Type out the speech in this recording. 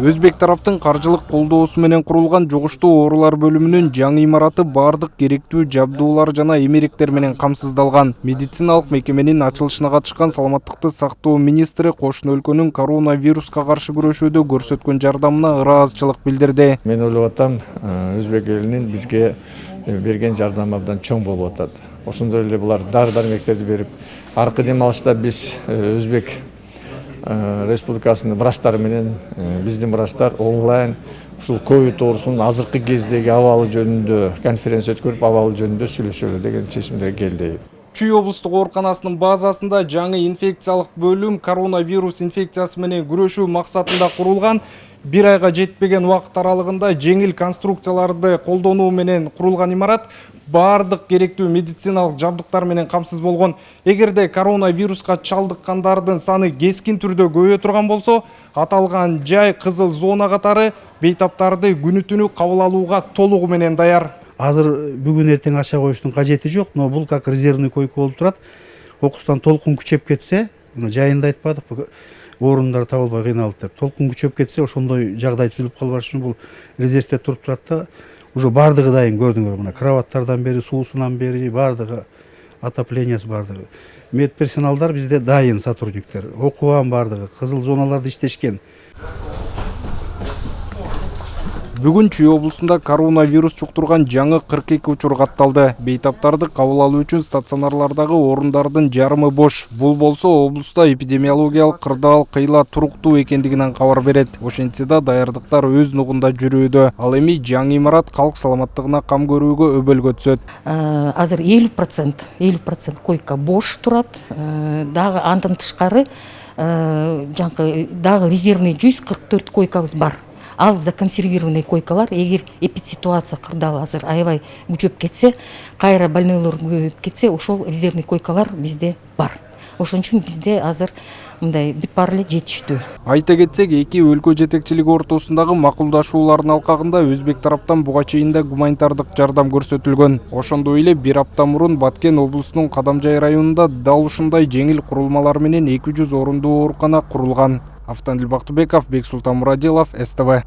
Өзбек тараптын каржылык колдоосу менен курулган жугуштуу оорулар бөлүмүнүн жаңы имараты бардык керектүү жабдуулар жана эмеректер менен камсыздалган. Медициналык мекеменин ачылышына катышкан саламаттыкты сактоо министри кошуна өлкөнүн коронавируска каршы күрөшүүдө көрсөткөн жардамына ыраазычылык билдирди. Мен ойлоп атам, өзбек элинин бизге берген жардамы абдан чоң болуп атат. Ошондой эле булар дары-дармектерди берип, аркы дем алышта биз өзбек республикасынын врачтары менен биздин врачтар онлайн ушул ковид оорусунун азыркы кездеги абалы жөнүндө конференция өткөрүп, абалы жөнүндө сүйлөшөлү деген чечимге келди. Чүй облустук ооруканасынын базасында жаңы инфекциялык бөлүм коронавирус инфекциясы менен күрөшүү максатында курулган. Bir айга жетпеген убакыт аралыгында жеңил конструкцияларды колдонуу менен курулган имарат бардык керектүү медициналык жабдыктар менен камсыз болгон. Эгерде коронавируска чалдыккандардын саны кескин түрдө көбөйө турган болсо, аталган жай кызыл зона катары бейтаптарды күнү түнү кабыл алууга толугу менен даяр. Азыр бүгүн эртең ача коюштун кажети жок, но бул как резервный койка болуп турат. Окустан толкун күчөп кетсе, жайында айтпадык, орундар табылбай кыйналып деп. Толкун күчөп кетсе, ошондой жагдай түзүлүп калбаш үчүн бул резервде туруп турат да, уже бардыгы дайын көрдүңөр мына. Кроваттардан бери, суусунан бери бардыгы, отоплениясы бардыгы. Медперсоналдар бизде дайын сотрудниктер. Окуган бардыгы, кызыл зоналарда иштешкен. Бүгүн Чүй облусунда коронавирус чуктурган жаңы 42 учур катталды. Бейтаптарды кабыл алуу үчүн стационарлардагы орундардын жарымы бош. Бул болсо облуста эпидемиологиялык кырдаал кыйла туруктуу экендигинен кабар берет. Ошентсе да даярдыктар өз нугунда жүрүүдө. Ал эми жаңы имарат калк саламаттыгына кам көрүүгө өбөлгө түшөт. Азыр 50% койка бош турат. Дагы андан тышкары дагы резервный 144 койкабыз бар. Ал законсервированный койкалар, эгер эпидситуация кырдаал азыр аябай күчөп кетсе, кайра больнойлор көбөйүп кетсе, ошол резервный койкалар бизде бар. Ошон үчүн бизде азыр мындай бүт баары эле жетиштүү. Айта кетсек, эки өлкө жетекчилиги ортосундагы макулдашуулардын алкагында өзбек тараптан буга чейин да гуманитардык жардам көрсөтүлгөн. Ошондой эле бир апта мурун Баткен облусунун Кадамжай районунда дал ушундай жеңил курулмалар менен 200 орундуу оорукана курулган. Автандил Бактыбеков, Бексултан Мурадилов, СТВ.